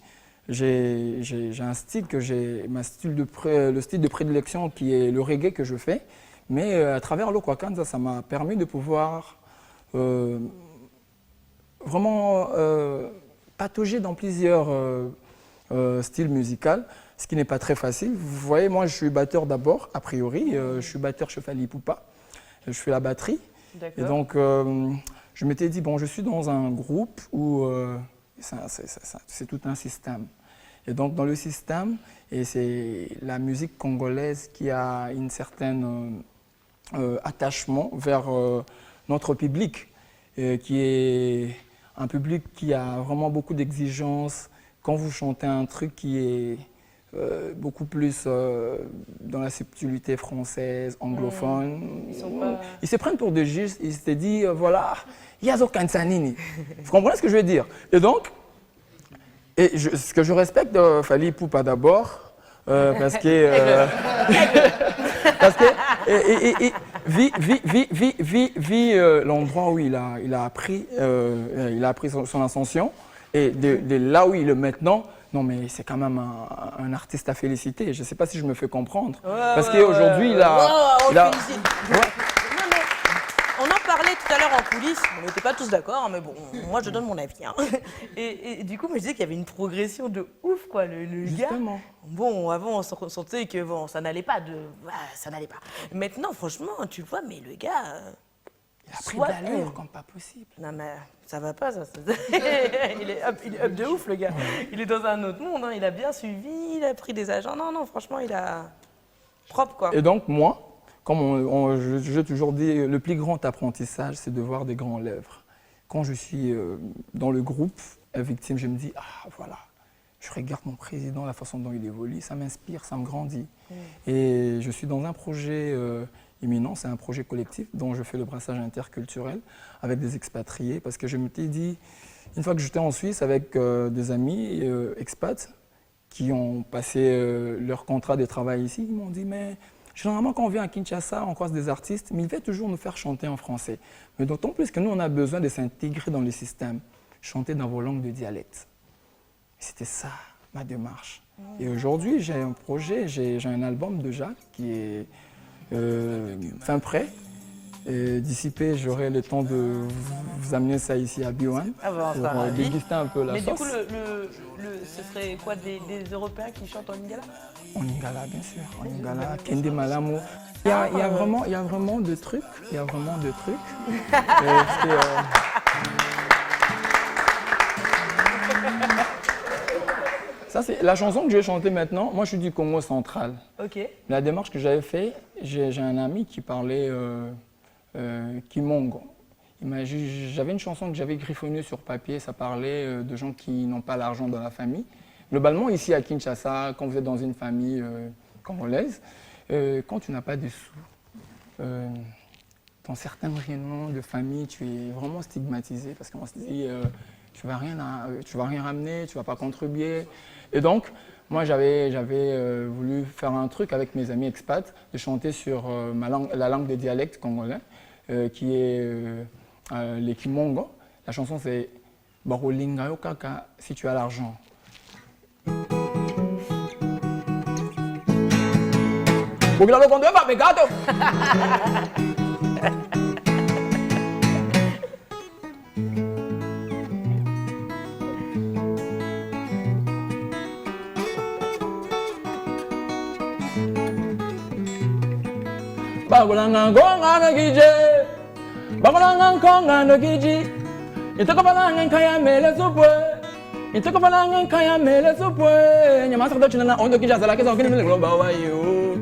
Speaker 10: j'ai un style le style de prédilection qui est le reggae que je fais, mais à travers Lokwakanza, ça m'a permis de pouvoir vraiment patauger dans plusieurs styles musicaux, ce qui n'est pas très facile. Vous voyez, moi je suis batteur d'abord, a priori, je suis batteur chez Fally Ipupa, je fais la batterie. Et donc je m'étais dit, bon, je suis dans un groupe où c'est tout un système. Et donc dans le système, et c'est la musique congolaise qui a une certaine attachement vers notre public. qui est un public qui a vraiment beaucoup d'exigences. Quand vous chantez un truc qui est beaucoup plus dans la subtilité française, anglophone, ils se prennent pour des justes, ils se disent, voilà, Yazo Kansanini. Vous comprenez ce que je veux dire? Et donc, ce que je respecte de Fally Ipupa d'abord, parce que vit l'endroit où il a appris son ascension et de là où il est maintenant. Non mais c'est quand même un artiste à féliciter. Je ne sais pas si je me fais comprendre. Parce qu'aujourd'hui il a...
Speaker 1: On en parlait tout à l'heure en coulisses, on n'était pas tous d'accord, hein, mais bon, moi je donne mon avis. Hein. Et du coup, je disais qu'il y avait une progression de ouf, quoi, le gars. Bon, avant, on sentait que bon, ça n'allait pas. Ça n'allait pas. Maintenant, franchement, tu vois, mais le gars...
Speaker 10: il a pris de l'allure comme pas possible.
Speaker 1: Non, mais ça va pas, ça. Il est up de ouf, le gars. Il est dans un autre monde, hein. Il a bien suivi, il a pris des agents. Non, franchement, il a... propre, quoi.
Speaker 10: Et donc, moi... Comme j'ai toujours dit, le plus grand apprentissage, c'est de voir des grands lèvres. Quand je suis dans le groupe Victime, je me dis, ah voilà, je regarde mon président, la façon dont il évolue, ça m'inspire, ça me grandit. Et je suis dans un projet imminent, c'est un projet collectif dont je fais le brassage interculturel avec des expatriés, parce que je m'étais dit, une fois que j'étais en Suisse avec des amis expats qui ont passé leur contrat de travail ici, ils m'ont dit, mais... généralement, quand on vient à Kinshasa, on croise des artistes, mais ils veulent toujours nous faire chanter en français. Mais d'autant plus que nous, on a besoin de s'intégrer dans le système, chanter dans vos langues de dialecte. C'était ça, ma démarche. Et aujourd'hui, j'ai un projet, j'ai un album déjà qui est fin prêt. D'ici peu, j'aurai le temps de vous amener ça ici à Biwan pour déguster un peu la sauce.
Speaker 1: Mais du coup, ce serait quoi, des Européens qui chantent en lingala?
Speaker 10: En lingala, bien sûr, en lingala, Kende Malamu. Il y a vraiment de trucs, Ça, c'est la chanson que je vais chanter maintenant. Moi, je suis du Congo central.
Speaker 1: Ok.
Speaker 10: La démarche que j'avais faite, j'ai un ami qui parlait Kimongo. J'avais une chanson que j'avais griffonnée sur papier, ça parlait de gens qui n'ont pas l'argent dans la famille. Globalement, ici à Kinshasa, quand vous êtes dans une famille congolaise, quand tu n'as pas de sous, dans certaines réunions de famille, tu es vraiment stigmatisé parce qu'on se dit tu vas rien ramener, tu vas pas contribuer. Et donc, moi, j'avais voulu faire un truc avec mes amis expats, de chanter sur la langue des dialectes congolais, qui est les Kimongo. La chanson, c'est Barolinga yo kaka si tu as l'argent. Bogilalo con due papegato. Bagulanga gonga no gije. Bagulanga konga no giji. Itoko balanga kaya mele supwe. Itoko balanga kaya mele supwe. Nyama sakdo china na ondo kija sala kesa kini mele globa wa yo.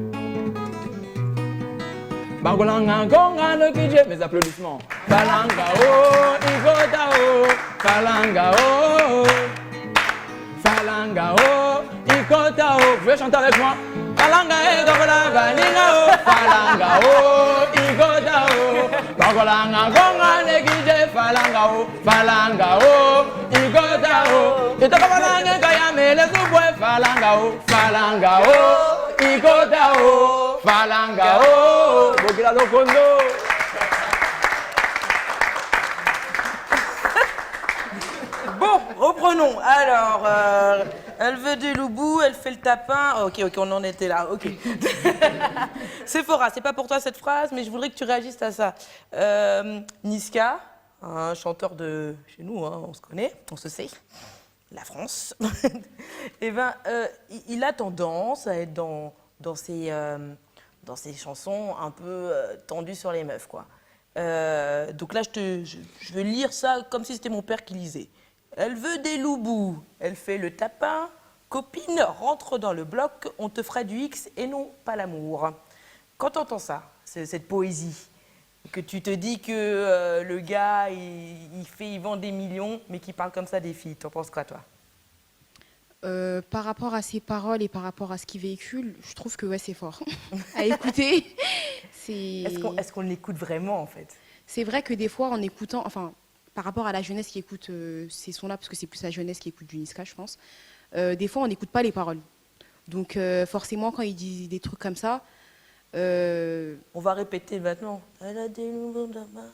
Speaker 10: Bagulanga konga no gije. Mes applaudissements. Falanga oh, igota oh. Falanga oh. Falanga oh, igota oh. Vous pouvez chanter avec moi. Falanga e gobala baninga o, falanga o, igota o. Bagolanga gonga negije falanga o, igota o. Itoko falanga kaya mele subwe falanga o, igota o, falanga o. Bogila lokondo.
Speaker 1: Bon, reprenons. Alors, elle veut du loubou, elle fait le tapin. Ok, on en était là. Ok. Sephora, c'est pas pour toi cette phrase, mais je voudrais que tu réagisses à ça. Niska, un chanteur de chez nous, hein, on se connaît, on se sait, la France. Eh ben, il a tendance à être dans ses chansons un peu tendues sur les meufs, quoi. Donc là, je vais lire ça comme si c'était mon père qui lisait. Elle veut des loubous, elle fait le tapin. Copine, rentre dans le bloc, on te fera du X et non pas l'amour. Quand tu entends ça, cette poésie, Que tu te dis que le gars, il vend des millions, mais qu'il parle comme ça des filles. T'en penses quoi, toi?
Speaker 8: Par rapport à ses paroles et par rapport à ce qu'il véhicule, je trouve que ouais, c'est fort à écouter.
Speaker 1: Est-ce qu'on l'écoute vraiment, en fait?
Speaker 8: C'est vrai que des fois, en écoutant, enfin, par rapport à la jeunesse qui écoute ces sons-là, parce que c'est plus la jeunesse qui écoute du Niska, je pense, des fois, on n'écoute pas les paroles. Donc, forcément, quand il dit des trucs comme ça...
Speaker 1: On va répéter maintenant. Elle a des nouveaux damas.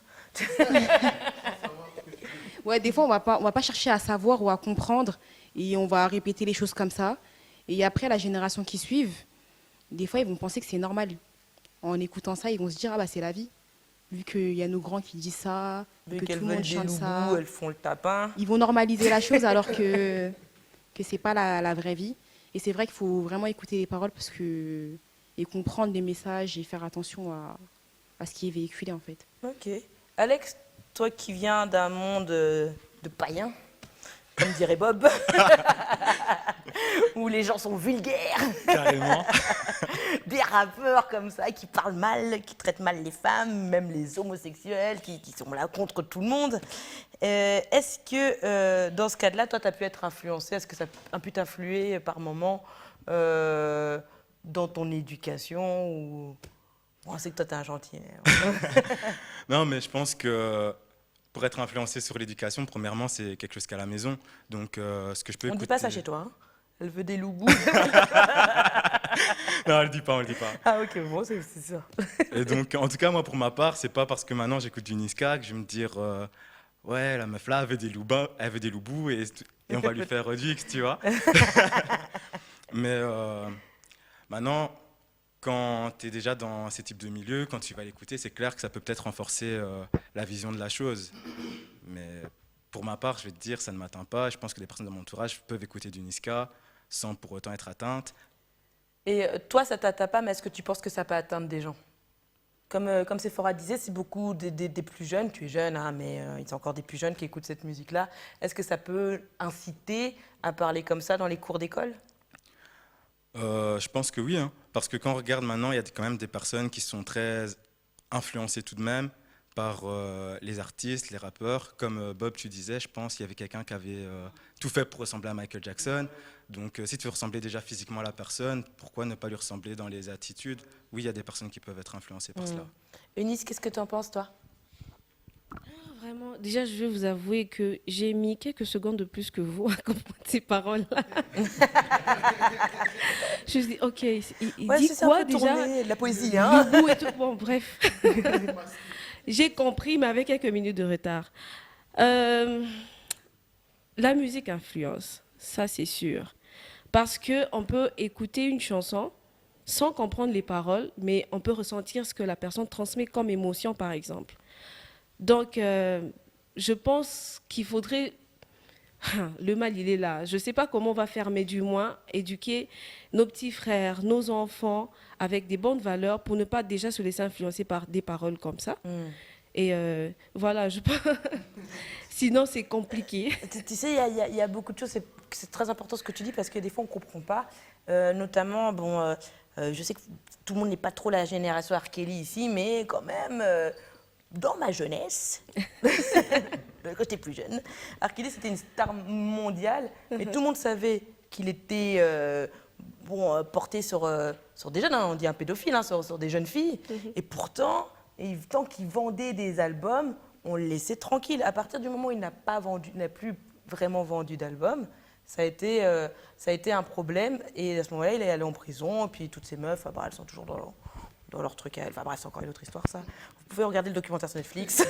Speaker 8: Ouais, des fois, on va pas chercher à savoir ou à comprendre, et on va répéter les choses comme ça. Et après, la génération qui suit, des fois, ils vont penser que c'est normal. En écoutant ça, ils vont se dire, ah bah c'est la vie. Vu qu'il y a nos grands qui disent ça,
Speaker 1: Vu
Speaker 8: que
Speaker 1: qu'elles
Speaker 8: tout le monde
Speaker 1: veulent des
Speaker 8: chante ça.
Speaker 1: loubous, elles font le tapin.
Speaker 8: Ils vont normaliser la chose alors que c'est pas la vraie vie. Et c'est vrai qu'il faut vraiment écouter les paroles et comprendre les messages et faire attention à ce qui est véhiculé en fait.
Speaker 1: Ok. Alex, toi qui viens d'un monde de païens, comme dirait Bob, où les gens sont vulgaires.
Speaker 7: Carrément.
Speaker 1: Des rappeurs comme ça qui parlent mal, qui traitent mal les femmes, même les homosexuels, qui sont là contre tout le monde. Est-ce que dans ce cas-là, toi, tu as pu être influencé? Est-ce que ça a pu t'influer par moment dans ton éducation ou... Bon, c'est que toi, tu es un gentil.
Speaker 7: Non, mais je pense que pour être influencé sur l'éducation, premièrement, c'est quelque chose qu'à la maison. Donc, ce que je peux
Speaker 1: On ne dit pas ça chez toi, hein? Elle veut des loubous.
Speaker 7: Non, on le dit pas, on le dit pas.
Speaker 1: Ah ok, bon, c'est ça.
Speaker 7: Et donc, en tout cas, moi, pour ma part, c'est pas parce que maintenant j'écoute du Niska que je vais me dire, ouais, la meuf là, elle veut des loubous et on va lui faire Redux, tu vois. Mais maintenant, quand tu es déjà dans ces types de milieux, quand tu vas l'écouter, c'est clair que ça peut peut-être renforcer la vision de la chose. Mais pour ma part, je vais te dire, ça ne m'atteint pas. Je pense que les personnes de mon entourage peuvent écouter du Niska sans pour autant être atteintes.
Speaker 1: Et toi, ça t'atteint pas, mais est-ce que tu penses que ça peut atteindre des gens? Comme Sephora disait, c'est beaucoup des plus jeunes. Tu es jeune, hein, mais il y a encore des plus jeunes qui écoutent cette musique-là. Est-ce que ça peut inciter à parler comme ça dans les cours d'école?
Speaker 7: Je pense que oui, hein, parce que quand on regarde maintenant, il y a quand même des personnes qui sont très influencées tout de même par les artistes, les rappeurs. Comme Bob, tu disais, je pense qu'il y avait quelqu'un qui avait tout fait pour ressembler à Michael Jackson. Donc si tu ressemblais déjà physiquement à la personne, pourquoi ne pas lui ressembler dans les attitudes? Oui, il y a des personnes qui peuvent être influencées par cela.
Speaker 1: Eunice, qu'est-ce que tu en penses, toi?
Speaker 5: Vraiment, déjà, je vais vous avouer que j'ai mis quelques secondes de plus que vous à comprendre ces paroles-là. Je me suis dit, ok, il dit quoi déjà?
Speaker 1: De la poésie, hein?
Speaker 5: Loubou et tout. Bon, bref. J'ai compris, mais avec quelques minutes de retard. La musique influence, ça c'est sûr. Parce qu'on peut écouter une chanson sans comprendre les paroles, mais on peut ressentir ce que la personne transmet comme émotion, par exemple. Donc, je pense qu'il faudrait... Le mal, il est là. Je ne sais pas comment on va faire, mais du moins, éduquer nos petits frères, nos enfants, avec des bonnes valeurs pour ne pas déjà se laisser influencer par des paroles comme ça. Et voilà, je pense... Sinon, c'est compliqué.
Speaker 1: Tu sais, il y a beaucoup de choses. C'est très important ce que tu dis parce que des fois, on ne comprend pas. Notamment, bon, je sais que tout le monde n'est pas trop la génération R. Kelly ici, mais quand même... Dans ma jeunesse, quand j'étais plus jeune, R. Kelly, c'était une star mondiale, et tout le monde savait qu'il était porté sur des jeunes, hein, on dit un pédophile, hein, sur des jeunes filles. Et pourtant, tant qu'il vendait des albums, on le laissait tranquille. À partir du moment où il n'a plus vraiment vendu d'albums, ça a été un problème. Et à ce moment-là, il est allé en prison, et puis toutes ces meufs, elles sont toujours dans leur truc à elle. Enfin bref, c'est encore une autre histoire, ça. Vous pouvez regarder le documentaire sur Netflix.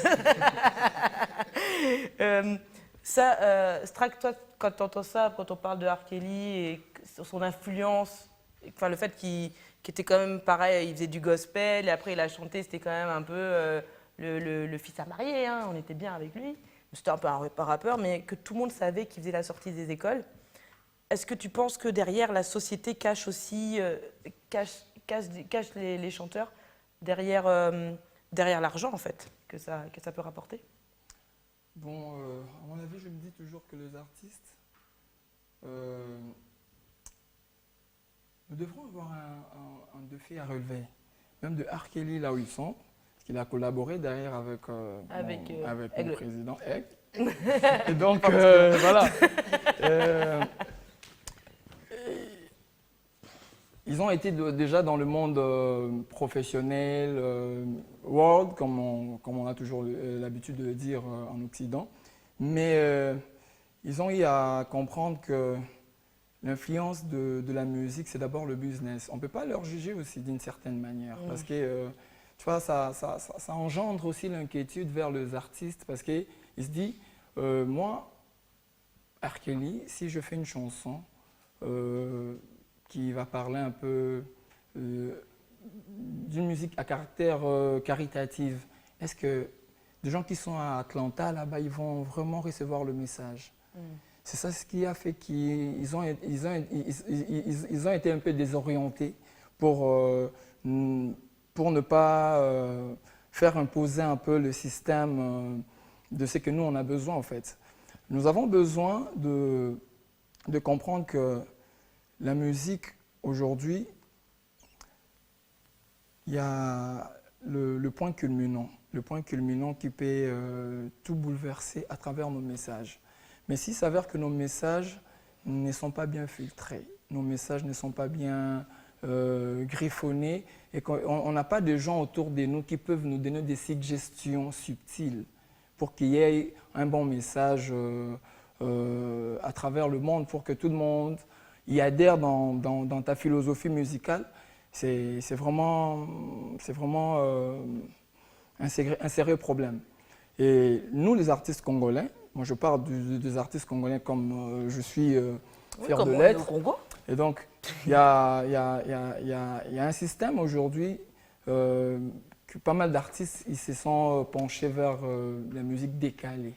Speaker 1: Strack, toi, quand tu entends ça, quand on parle de R. Kelly et sur son influence, enfin, le fait qu'il était quand même pareil, il faisait du gospel, et après il a chanté, c'était quand même un peu le fils à marier, hein, on était bien avec lui. C'était un peu un rappeur, mais que tout le monde savait qu'il faisait la sortie des écoles. Est-ce que tu penses que derrière, la société cache aussi... cache les chanteurs derrière l'argent, en fait, que ça peut rapporter?
Speaker 10: Bon, à mon avis, je me dis toujours que les artistes, nous devrons avoir un défi à relever. Même de R. Kelly, là où ils sont, qu'il a collaboré derrière avec le président Egg. Et donc, voilà. Ils ont été déjà dans le monde professionnel, world, comme on a toujours l'habitude de le dire en Occident. Mais ils ont eu à comprendre que l'influence de la musique, c'est d'abord le business. On ne peut pas leur juger aussi d'une certaine manière. Parce que, tu vois, ça engendre aussi l'inquiétude vers les artistes. Parce qu'ils se disent, moi, R. Kelly, si je fais une chanson qui va parler un peu d'une musique à caractère caritatif, est-ce que des gens qui sont à Atlanta, là-bas, ils vont vraiment recevoir le message? C'est ça ce qui a fait qu'ils ont été un peu désorientés pour ne pas faire imposer un peu le système de ce que nous, on a besoin, en fait. Nous avons besoin de comprendre que la musique, aujourd'hui, il y a le point culminant qui peut tout bouleverser à travers nos messages. Mais s'il s'avère que nos messages ne sont pas bien filtrés, nos messages ne sont pas bien griffonnés, et qu'on n'a pas de gens autour de nous qui peuvent nous donner des suggestions subtiles pour qu'il y ait un bon message à travers le monde, pour que tout le monde y adhère dans ta philosophie musicale, c'est vraiment un sérieux problème. Et nous, les artistes congolais, moi je parle des artistes congolais comme je suis fier de l'être. Et donc, il y a un système aujourd'hui que pas mal d'artistes ils se sont penchés vers la musique décalée.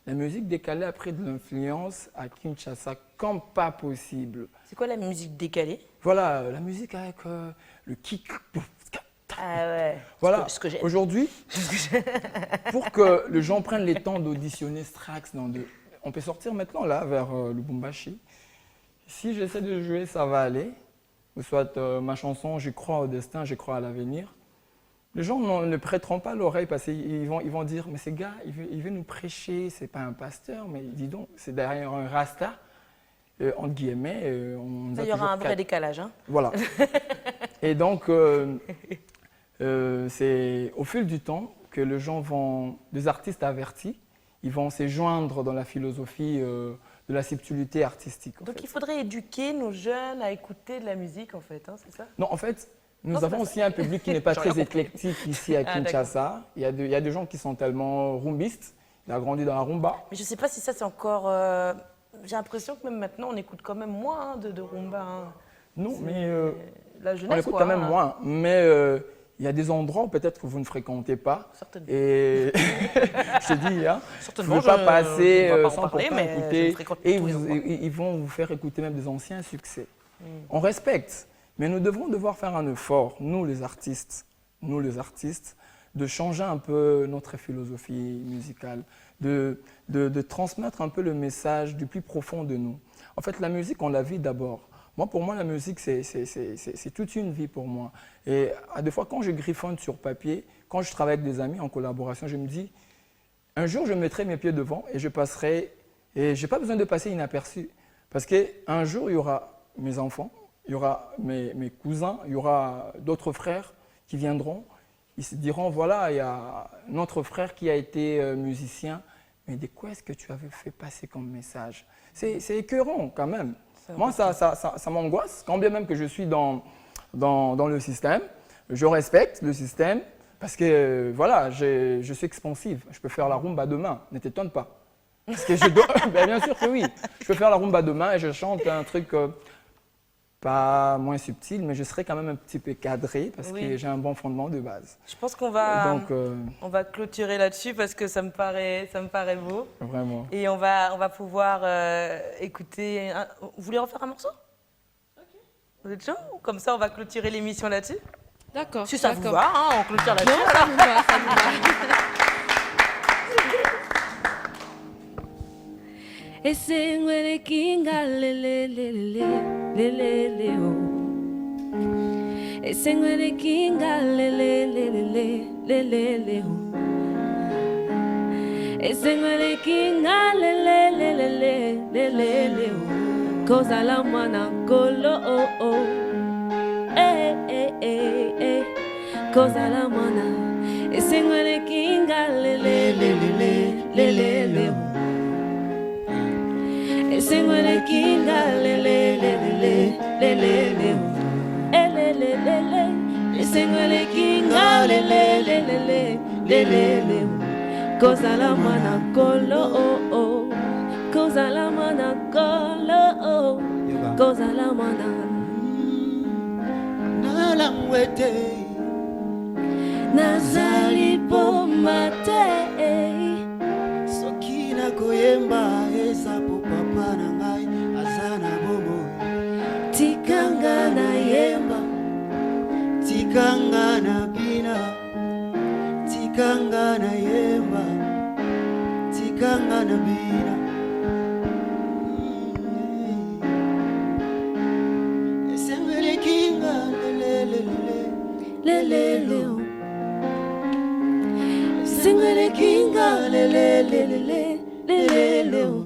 Speaker 10: La musique décalée a pris de l'influence à Kinshasa comme pas possible.
Speaker 1: C'est quoi la musique décalée?
Speaker 10: Voilà, la musique avec le kick.
Speaker 1: Ah ouais.
Speaker 10: Voilà,
Speaker 1: ce que j'aime.
Speaker 10: aujourd'hui, pour que les gens prennent le temps d'auditionner Strax, on peut sortir maintenant là vers le Bumbashi. Si j'essaie de jouer, ça va aller. Ou soit ma chanson, j'y crois au destin, j'y crois à l'avenir. Les gens ne prêteront pas l'oreille parce qu'ils vont dire, mais ce gars, il veut nous prêcher, c'est pas un pasteur, mais dis donc, c'est derrière un rasta, entre guillemets.
Speaker 1: Il y aura un vrai décalage. Hein.
Speaker 10: Voilà. Et donc, c'est au fil du temps que les gens des artistes avertis, ils vont se joindre dans la philosophie de la subtilité artistique.
Speaker 1: Donc il faudrait éduquer nos jeunes à écouter de la musique, en fait, hein, c'est ça?
Speaker 10: Non, en fait, nous avons aussi un public qui n'est pas très éclectique ici à Kinshasa. Il y a des gens qui sont tellement rumbistes. Il a grandi dans la rumba.
Speaker 1: Mais je ne sais pas si ça, c'est encore... J'ai l'impression que même maintenant, on écoute quand même moins de rumba. Hein.
Speaker 10: Non, mais
Speaker 1: la jeunesse,
Speaker 10: on écoute quand même moins. Mais il y a des endroits où peut-être que vous ne fréquentez pas.
Speaker 1: Certainement.
Speaker 10: Et je te dis, hein,
Speaker 1: certainement,
Speaker 10: ne pas passer
Speaker 1: pourtant
Speaker 10: sans pourtant écouter. Et ils vont vous faire écouter même des anciens succès. On respecte. Mais nous devons devoir faire un effort, nous les artistes, de changer un peu notre philosophie musicale, de transmettre un peu le message du plus profond de nous. En fait, la musique, on la vit d'abord. Pour moi, la musique, c'est toute une vie pour moi. Et à des fois, quand je griffonne sur papier, quand je travaille avec des amis en collaboration, je me dis, un jour, je mettrai mes pieds devant et je passerai, et je n'ai pas besoin de passer inaperçu. Parce qu'un jour, il y aura mes enfants, il y aura mes cousins, il y aura d'autres frères qui viendront. Ils se diront, voilà, il y a notre frère qui a été musicien. Mais de quoi est-ce que tu avais fait passer comme message? C'est écœurant quand même. Moi, ça m'angoisse, quand bien même que je suis dans le système. Je respecte le système parce que, voilà, je suis expansif. Je peux faire la rumba demain, ne t'étonne pas. Parce que bien sûr que oui. Je peux faire la rumba demain et je chante un truc... pas moins subtil, mais je serai quand même un petit peu cadré parce que j'ai un bon fondement de base.
Speaker 1: Je pense qu'on va, on va clôturer là-dessus parce que ça me paraît beau.
Speaker 10: Vraiment.
Speaker 1: Et on va pouvoir écouter... Vous voulez refaire un morceau? Vous êtes chaud? Comme ça, on va clôturer l'émission là-dessus.
Speaker 5: D'accord.
Speaker 1: Si ça vous va, hein, on clôture là-dessus.
Speaker 5: Non, ça me va, ça me va. Esengwele kinga le le le le le le le oh. Esengwele kinga lele lele lele lele Esengwele kinga lele lele lele lele Koza la mwana kolo oh oh Koza la mwana Esengwele kinga lele lele lele lele Esengwele kinga lele lele lele lele Esengwele kinga lele lele lele Koza la mwana kolo oh oh Koza la mwana kolo oh Koza la mwana
Speaker 6: Nala mwete
Speaker 5: Nazali pomate
Speaker 6: Soki na koyemba eza po papa na ngai azana bomo
Speaker 5: Tikanga na yemba
Speaker 6: Tikanga na bina Tikanga na yemba Tikanga na bina Esengwele kinga lele
Speaker 5: lele Esengwele kinga lele lele lele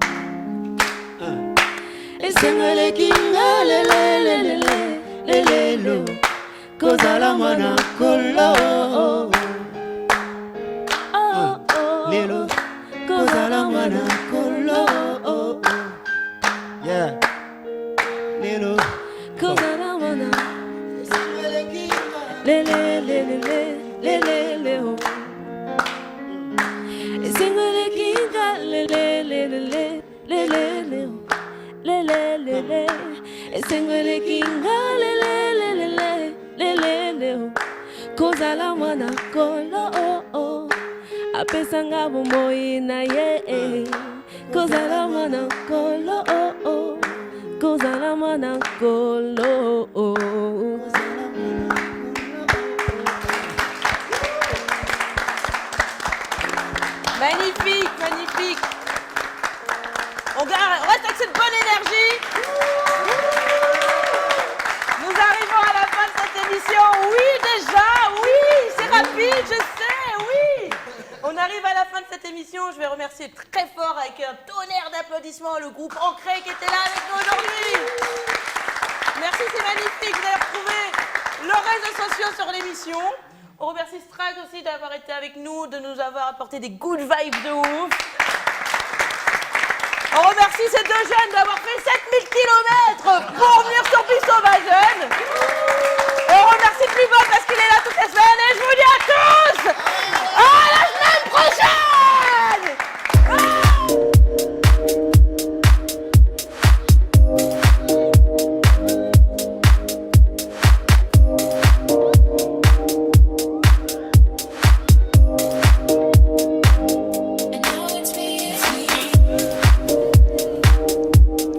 Speaker 5: Esengwele kinga lele lele lele Koza la mwana kolo
Speaker 6: Lelo Koza la mwana kolo Yeah Lelo
Speaker 5: Koza la mwana
Speaker 6: Esengwele kinga
Speaker 5: lele lele lele Esengwele kinga lele lele lele Esengwele kinga lele lele Koza la mwana kolo Apesanga bomoi na ye Koza la mwana kolo Koza la mwana kolo
Speaker 1: Magnifique, magnifique. On reste avec cette bonne énergie. Nous arrivons à la fin de cette émission. Oui, déjà, oui, c'est rapide, je sais, oui. On arrive à la fin de cette émission. Je vais remercier très fort avec un tonnerre d'applaudissements le groupe Ancré qui était là avec nous aujourd'hui. Merci, c'est magnifique. Vous avez retrouvé leurs réseaux sociaux sur l'émission. On remercie Strag aussi d'avoir été avec nous, de nous avoir apporté des good vibes de ouf. On remercie ces deux jeunes d'avoir fait 7000 km pour venir sur Bissovagen.